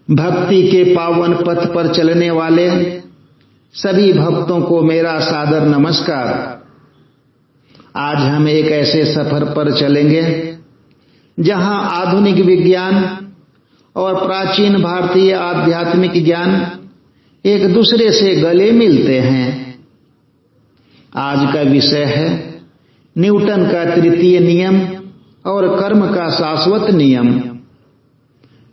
भक्ति के पावन पथ पर चलने वाले सभी भक्तों को मेरा सादर नमस्कार। आज हम एक ऐसे सफर पर चलेंगे जहां आधुनिक विज्ञान और प्राचीन भारतीय आध्यात्मिक ज्ञान एक दूसरे से गले मिलते हैं। आज का विषय है न्यूटन का तृतीय नियम और कर्म का शाश्वत नियम।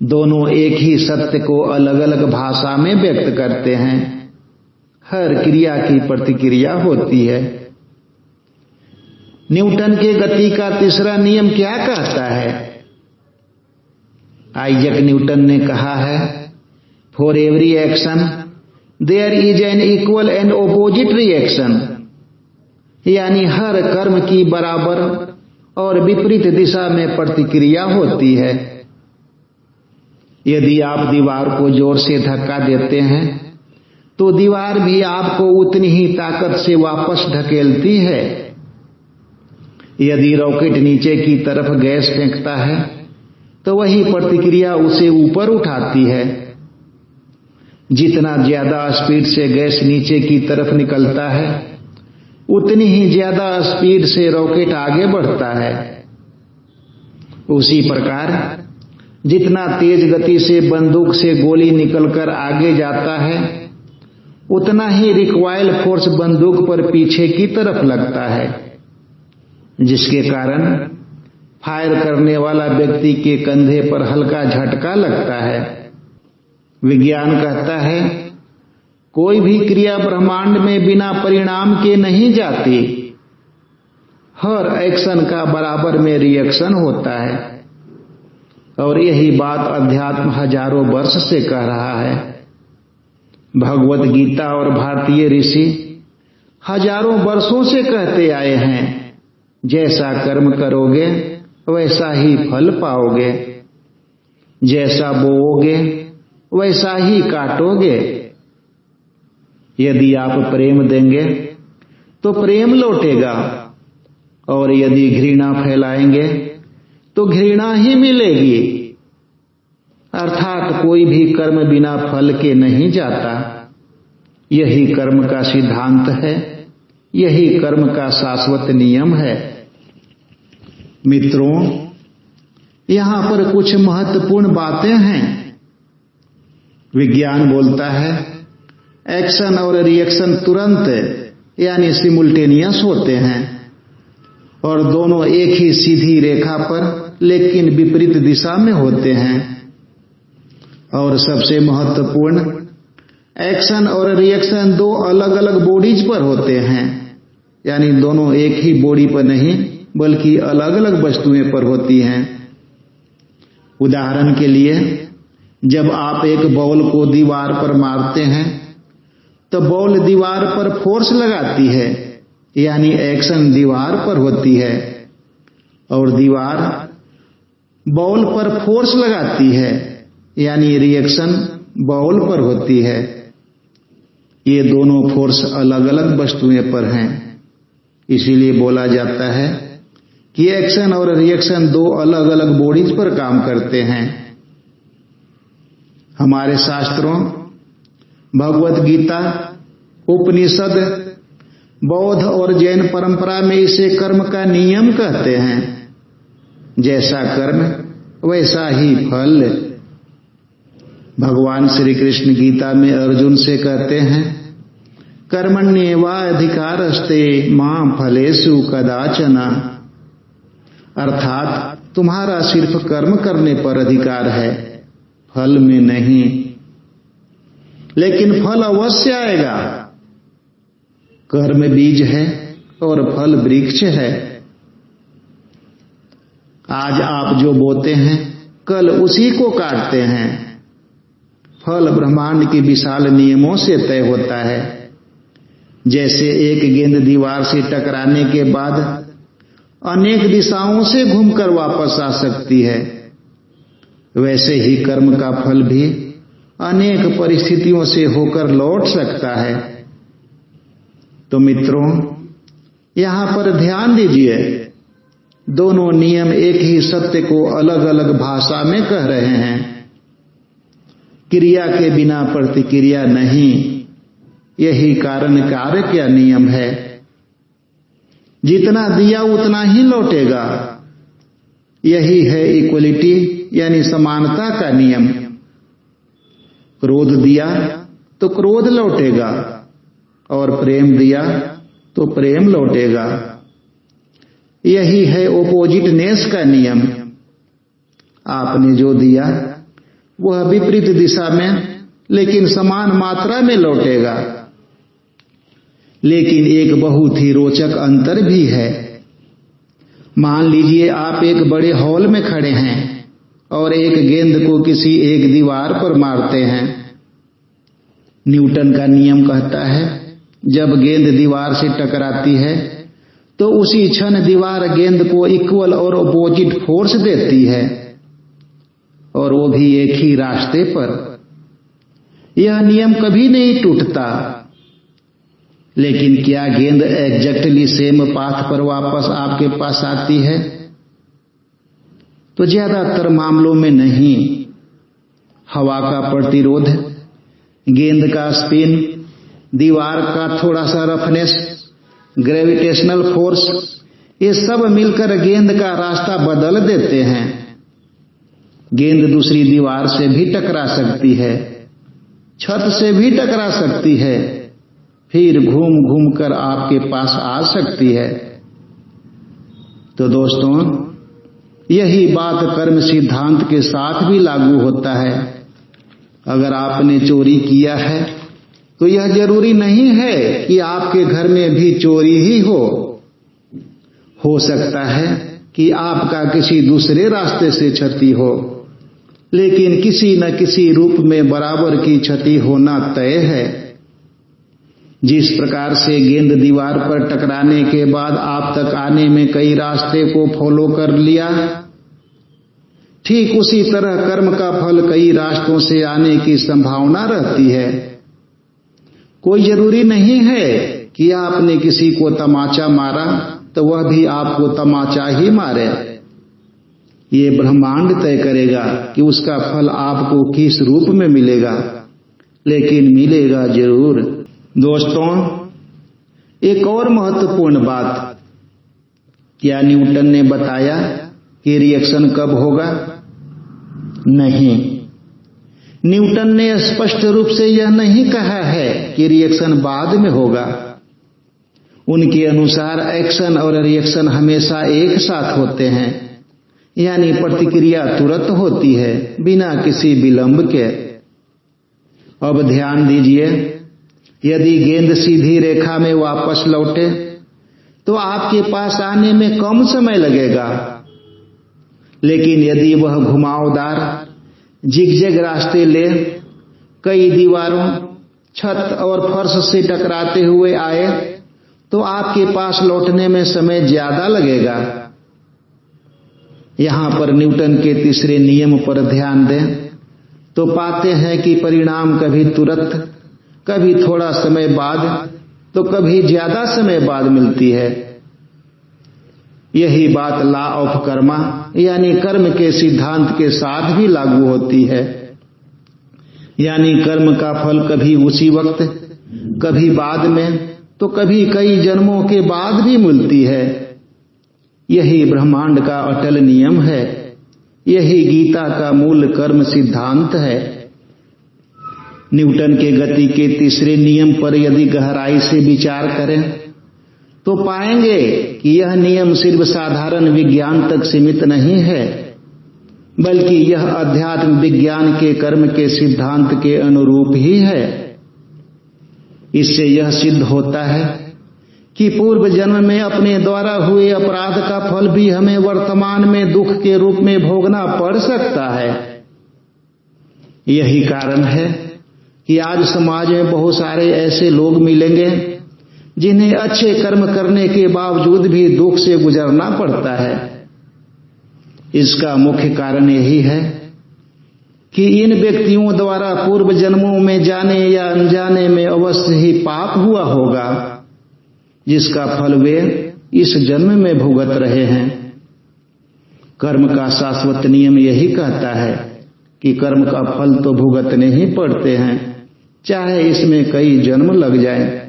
दोनों एक ही सत्य को अलग अलग भाषा में व्यक्त करते हैं। हर क्रिया की प्रतिक्रिया होती है। न्यूटन के गति का तीसरा नियम क्या कहता है? आइजैक न्यूटन ने कहा है, for every action there is an equal and opposite reaction, यानी हर कर्म की बराबर और विपरीत दिशा में प्रतिक्रिया होती है। यदि आप दीवार को जोर से धक्का देते हैं तो दीवार भी आपको उतनी ही ताकत से वापस ढकेलती है। यदि रॉकेट नीचे की तरफ गैस फेंकता है तो वही प्रतिक्रिया उसे ऊपर उठाती है। जितना ज्यादा स्पीड से गैस नीचे की तरफ निकलता है उतनी ही ज्यादा स्पीड से रॉकेट आगे बढ़ता है। उसी प्रकार जितना तेज गति से बंदूक से गोली निकलकर आगे जाता है उतना ही रिकॉइल फोर्स बंदूक पर पीछे की तरफ लगता है, जिसके कारण फायर करने वाला व्यक्ति के कंधे पर हल्का झटका लगता है। विज्ञान कहता है कोई भी क्रिया ब्रह्मांड में बिना परिणाम के नहीं जाती। हर एक्शन का बराबर में रिएक्शन होता है और यही बात अध्यात्म हजारों वर्ष से कह रहा है। भगवत गीता और भारतीय ऋषि हजारों वर्षों से कहते आए हैं, जैसा कर्म करोगे वैसा ही फल पाओगे, जैसा बोओगे वैसा ही काटोगे। यदि आप प्रेम देंगे तो प्रेम लौटेगा और यदि घृणा फैलाएंगे तो घृणा ही मिलेगी। अर्थात कोई भी कर्म बिना फल के नहीं जाता। यही कर्म का सिद्धांत है, यही कर्म का शाश्वत नियम है। मित्रों, यहां पर कुछ महत्वपूर्ण बातें हैं। विज्ञान बोलता है एक्शन और रिएक्शन तुरंत यानी सिमुल्टेनियस होते हैं और दोनों एक ही सीधी रेखा पर लेकिन विपरीत दिशा में होते हैं। और सबसे महत्वपूर्ण, एक्शन और रिएक्शन दो अलग अलग बॉडीज पर होते हैं, यानी दोनों एक ही बॉडी पर नहीं बल्कि अलग अलग वस्तुएं पर होती हैं। उदाहरण के लिए, जब आप एक बॉल को दीवार पर मारते हैं तो बॉल दीवार पर फोर्स लगाती है, यानी एक्शन दीवार पर होती है, और दीवार बॉल पर फोर्स लगाती है, यानी रिएक्शन बॉल पर होती है। ये दोनों फोर्स अलग अलग वस्तुएं पर हैं। इसीलिए बोला जाता है कि एक्शन और रिएक्शन दो अलग अलग बॉडीज पर काम करते हैं। हमारे शास्त्रों, भगवत गीता, उपनिषद, बौद्ध और जैन परंपरा में इसे कर्म का नियम कहते हैं। जैसा कर्म वैसा ही फल। भगवान श्री कृष्ण गीता में अर्जुन से कहते हैं, कर्मण्येवाधिकारस्ते मां फलेषु कदाचन, अर्थात तुम्हारा सिर्फ कर्म करने पर अधिकार है, फल में नहीं। लेकिन फल अवश्य आएगा। कर्म बीज है और फल वृक्ष है। आज आप जो बोते हैं कल उसी को काटते हैं। फल ब्रह्मांड के विशाल नियमों से तय होता है। जैसे एक गेंद दीवार से टकराने के बाद अनेक दिशाओं से घूमकर वापस आ सकती है, वैसे ही कर्म का फल भी अनेक परिस्थितियों से होकर लौट सकता है। तो मित्रों, यहां पर ध्यान दीजिए, दोनों नियम एक ही सत्य को अलग अलग भाषा में कह रहे हैं। क्रिया के बिना प्रतिक्रिया नहीं, यही कारण कार्य का नियम है। जितना दिया उतना ही लौटेगा, यही है इक्वलिटी यानी समानता का नियम। क्रोध दिया तो क्रोध लौटेगा और प्रेम दिया तो प्रेम लौटेगा, यही है ओपोजिटनेस का नियम। आपने जो दिया वह विपरीत दिशा में लेकिन समान मात्रा में लौटेगा। लेकिन एक बहुत ही रोचक अंतर भी है। मान लीजिए आप एक बड़े हॉल में खड़े हैं और एक गेंद को किसी एक दीवार पर मारते हैं। न्यूटन का नियम कहता है जब गेंद दीवार से टकराती है तो उसी क्षण दीवार गेंद को इक्वल और अपोजिट फोर्स देती है, और वो भी एक ही रास्ते पर। यह नियम कभी नहीं टूटता। लेकिन क्या गेंद एग्जैक्टली सेम पाथ पर वापस आपके पास आती है? तो ज्यादातर मामलों में नहीं। हवा का प्रतिरोध, गेंद का स्पिन, दीवार का थोड़ा सा रफनेस, ग्रेविटेशनल फोर्स, ये सब मिलकर गेंद का रास्ता बदल देते हैं। गेंद दूसरी दीवार से भी टकरा सकती है, छत से भी टकरा सकती है, फिर घूम घूम कर आपके पास आ सकती है। तो दोस्तों, यही बात कर्म सिद्धांत के साथ भी लागू होता है। अगर आपने चोरी किया है तो यह जरूरी नहीं है कि आपके घर में भी चोरी ही हो सकता है कि आपका किसी दूसरे रास्ते से क्षति हो, लेकिन किसी न किसी रूप में बराबर की क्षति होना तय है। जिस प्रकार से गेंद दीवार पर टकराने के बाद आप तक आने में कई रास्ते को फॉलो कर लिया, ठीक उसी तरह कर्म का फल कई रास्तों से आने की संभावना रहती है। कोई जरूरी नहीं है कि आपने किसी को तमाचा मारा तो वह भी आपको तमाचा ही मारे। ये ब्रह्मांड तय करेगा कि उसका फल आपको किस रूप में मिलेगा, लेकिन मिलेगा जरूर। दोस्तों, एक और महत्वपूर्ण बात, क्या न्यूटन ने बताया कि रिएक्शन कब होगा? नहीं, न्यूटन ने स्पष्ट रूप से यह नहीं कहा है कि रिएक्शन बाद में होगा। उनके अनुसार एक्शन और रिएक्शन हमेशा एक साथ होते हैं, यानी प्रतिक्रिया तुरंत होती है बिना किसी विलंब के। अब ध्यान दीजिए, यदि गेंद सीधी रेखा में वापस लौटे तो आपके पास आने में कम समय लगेगा, लेकिन यदि वह घुमावदार जिगजैग रास्ते ले कई दीवारों, छत और फर्श से टकराते हुए आए तो आपके पास लौटने में समय ज्यादा लगेगा। यहां पर न्यूटन के तीसरे नियम पर ध्यान दें तो पाते हैं कि परिणाम कभी तुरंत, कभी थोड़ा समय बाद, तो कभी ज्यादा समय बाद मिलती है। यही बात लॉ ऑफ कर्मा यानी कर्म के सिद्धांत के साथ भी लागू होती है। यानी कर्म का फल कभी उसी वक्त, कभी बाद में, तो कभी कई जन्मों के बाद भी मिलती है। यही ब्रह्मांड का अटल नियम है। यही गीता का मूल कर्म सिद्धांत है। न्यूटन के गति के तीसरे नियम पर यदि गहराई से विचार करें तो पाएंगे कि यह नियम सिर्फ साधारण विज्ञान तक सीमित नहीं है, बल्कि यह अध्यात्म विज्ञान के कर्म के सिद्धांत के अनुरूप ही है। इससे यह सिद्ध होता है कि पूर्व जन्म में अपने द्वारा हुए अपराध का फल भी हमें वर्तमान में दुख के रूप में भोगना पड़ सकता है। यही कारण है कि आज समाज में बहुत सारे ऐसे लोग मिलेंगे जिन्हें अच्छे कर्म करने के बावजूद भी दुख से गुजरना पड़ता है। इसका मुख्य कारण यही है कि इन व्यक्तियों द्वारा पूर्व जन्मों में जाने या अनजाने में अवश्य ही पाप हुआ होगा, जिसका फल वे इस जन्म में भुगत रहे हैं। कर्म का शाश्वत नियम यही कहता है कि कर्म का फल तो भुगतने ही पड़ते हैं, चाहे इसमें कई जन्म लग जाएं।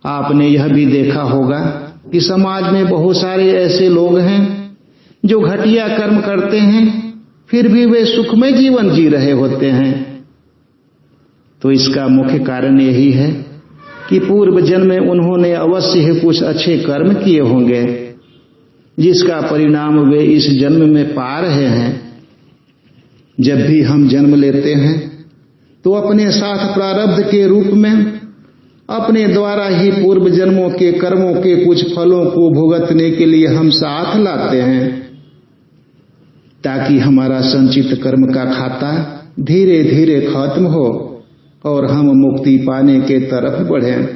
आपने यह भी देखा होगा कि समाज में बहुत सारे ऐसे लोग हैं जो घटिया कर्म करते हैं, फिर भी वे सुखमय जीवन जी रहे होते हैं। तो इसका मुख्य कारण यही है कि पूर्व जन्म में उन्होंने अवश्य ही कुछ अच्छे कर्म किए होंगे, जिसका परिणाम वे इस जन्म में पा रहे हैं। जब भी हम जन्म लेते हैं तो अपने साथ प्रारब्ध के रूप में अपने द्वारा ही पूर्व जन्मों के कर्मों के कुछ फलों को भुगतने के लिए हम साथ लाते हैं, ताकि हमारा संचित कर्म का खाता धीरे धीरे खत्म हो और हम मुक्ति पाने के तरफ बढ़ें।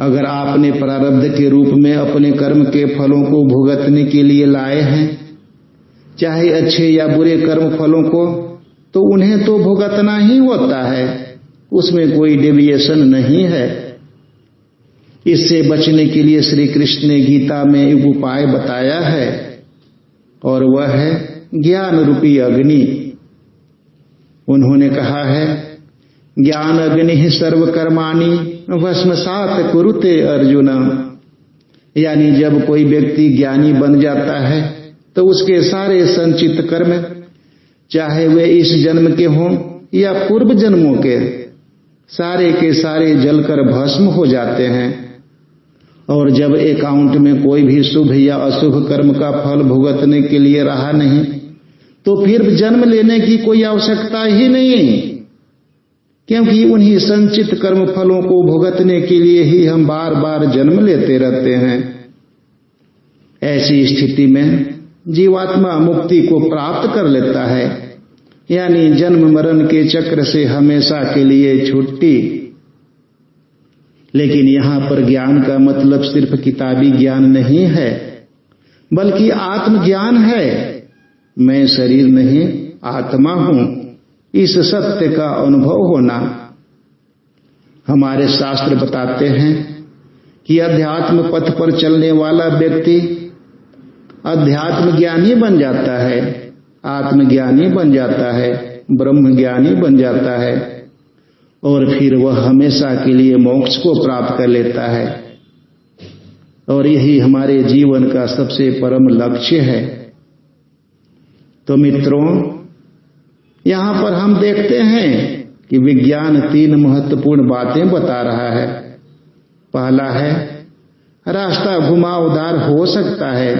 अगर आपने प्रारब्ध के रूप में अपने कर्म के फलों को भुगतने के लिए लाए हैं, चाहे अच्छे या बुरे कर्म फलों को, तो उन्हें तो भुगतना ही होता है, उसमें कोई डेविएशन नहीं है। इससे बचने के लिए श्री कृष्ण ने गीता में एक उपाय बताया है, और वह है ज्ञान रूपी अग्नि। उन्होंने कहा है, ज्ञान अग्नि सर्वकर्माणि भस्मसात कुरुते अर्जुन। यानी जब कोई व्यक्ति ज्ञानी बन जाता है तो उसके सारे संचित कर्म, चाहे वे इस जन्म के हों या पूर्व जन्मों के, सारे के सारे जलकर भस्म हो जाते हैं। और जब अकाउंट में कोई भी शुभ या अशुभ कर्म का फल भुगतने के लिए रहा नहीं, तो फिर जन्म लेने की कोई आवश्यकता ही नहीं, क्योंकि उन्हीं संचित कर्म फलों को भुगतने के लिए ही हम बार बार जन्म लेते रहते हैं। ऐसी स्थिति में जीवात्मा मुक्ति को प्राप्त कर लेता है, यानी जन्म मरण के चक्र से हमेशा के लिए छुट्टी। लेकिन यहां पर ज्ञान का मतलब सिर्फ किताबी ज्ञान नहीं है, बल्कि आत्मज्ञान है। मैं शरीर नहीं आत्मा हूं, इस सत्य का अनुभव होना। हमारे शास्त्र बताते हैं कि अध्यात्म पथ पर चलने वाला व्यक्ति अध्यात्म ज्ञानी बन जाता है, आत्मज्ञानी बन जाता है, ब्रह्म ज्ञानी बन जाता है, और फिर वह हमेशा के लिए मोक्ष को प्राप्त कर लेता है। और यही हमारे जीवन का सबसे परम लक्ष्य है। तो मित्रों, यहां पर हम देखते हैं कि विज्ञान 3 महत्वपूर्ण बातें बता रहा है। पहला है, रास्ता घुमावदार हो सकता है,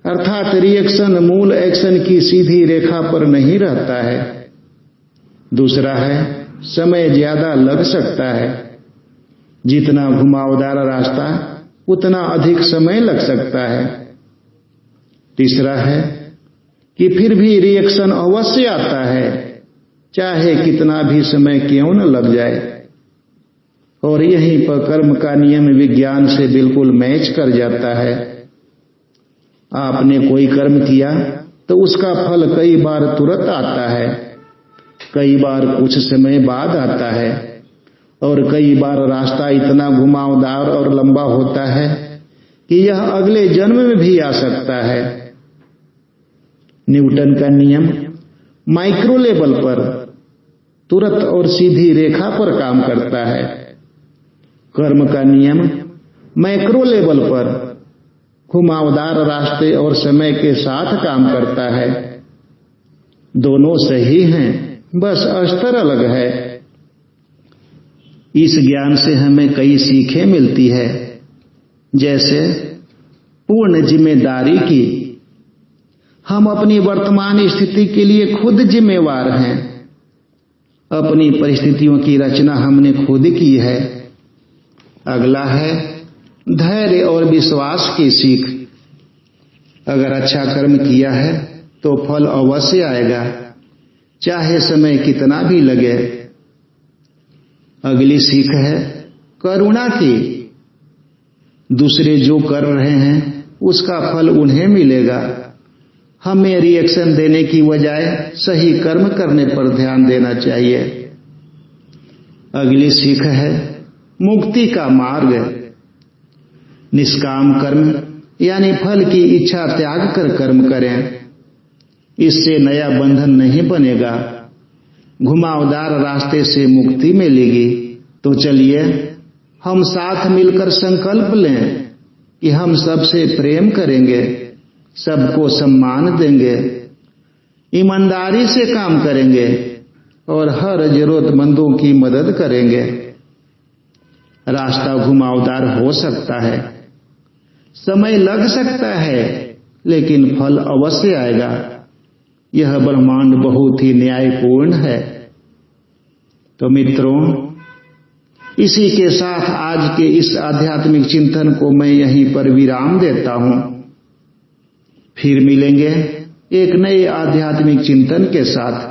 अर्थात रिएक्शन मूल एक्शन की सीधी रेखा पर नहीं रहता है। दूसरा है, समय ज्यादा लग सकता है, जितना घुमावदार रास्ता उतना अधिक समय लग सकता है। तीसरा है कि फिर भी रिएक्शन अवश्य आता है, चाहे कितना भी समय क्यों न लग जाए। और यहीं पर कर्म का नियम विज्ञान से बिल्कुल मैच कर जाता है। आपने कोई कर्म किया तो उसका फल कई बार तुरंत आता है, कई बार कुछ समय बाद आता है, और कई बार रास्ता इतना घुमावदार और लंबा होता है कि यह अगले जन्म में भी आ सकता है। न्यूटन का नियम माइक्रो लेवल पर तुरंत और सीधी रेखा पर काम करता है। कर्म का नियम मैक्रो लेवल पर घुमावदार रास्ते और समय के साथ काम करता है। दोनों सही हैं, बस स्तर अलग है। इस ज्ञान से हमें कई सीखें मिलती है, जैसे पूर्ण जिम्मेदारी की। हम अपनी वर्तमान स्थिति के लिए खुद जिम्मेवार हैं। अपनी परिस्थितियों की रचना हमने खुद की है। अगला है धैर्य और विश्वास की सीख। अगर अच्छा कर्म किया है तो फल अवश्य आएगा, चाहे समय कितना भी लगे। अगली सीख है करुणा की। दूसरे जो कर रहे हैं उसका फल उन्हें मिलेगा। हमें रिएक्शन देने की बजाय सही कर्म करने पर ध्यान देना चाहिए। अगली सीख है मुक्ति का मार्ग। निष्काम कर्म यानी फल की इच्छा त्याग कर कर्म करें। इससे नया बंधन नहीं बनेगा, घुमावदार रास्ते से मुक्ति मिलेगी। तो चलिए हम साथ मिलकर संकल्प लें कि हम सबसे प्रेम करेंगे, सबको सम्मान देंगे, ईमानदारी से काम करेंगे और हर जरूरतमंदों की मदद करेंगे। रास्ता घुमावदार हो सकता है, समय लग सकता है, लेकिन फल अवश्य आएगा। यह ब्रह्मांड बहुत ही न्यायपूर्ण है। तो मित्रों, इसी के साथ आज के इस आध्यात्मिक चिंतन को मैं यहीं पर विराम देता हूं। फिर मिलेंगे एक नए आध्यात्मिक चिंतन के साथ।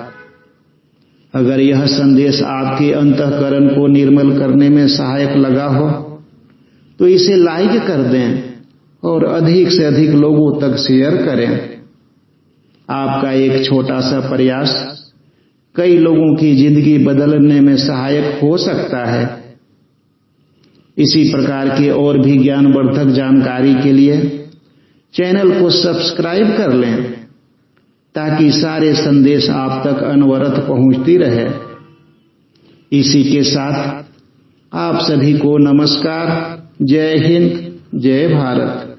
अगर यह संदेश आपके अंतःकरण को निर्मल करने में सहायक लगा हो तो इसे लाइक कर दें और अधिक से अधिक लोगों तक शेयर करें। आपका एक छोटा सा प्रयास कई लोगों की जिंदगी बदलने में सहायक हो सकता है। इसी प्रकार की और भी ज्ञानवर्धक जानकारी के लिए चैनल को सब्सक्राइब कर लें ताकि सारे संदेश आप तक अनवरत पहुंचती रहे। इसी के साथ आप सभी को नमस्कार। जय हिंद, जय भारत।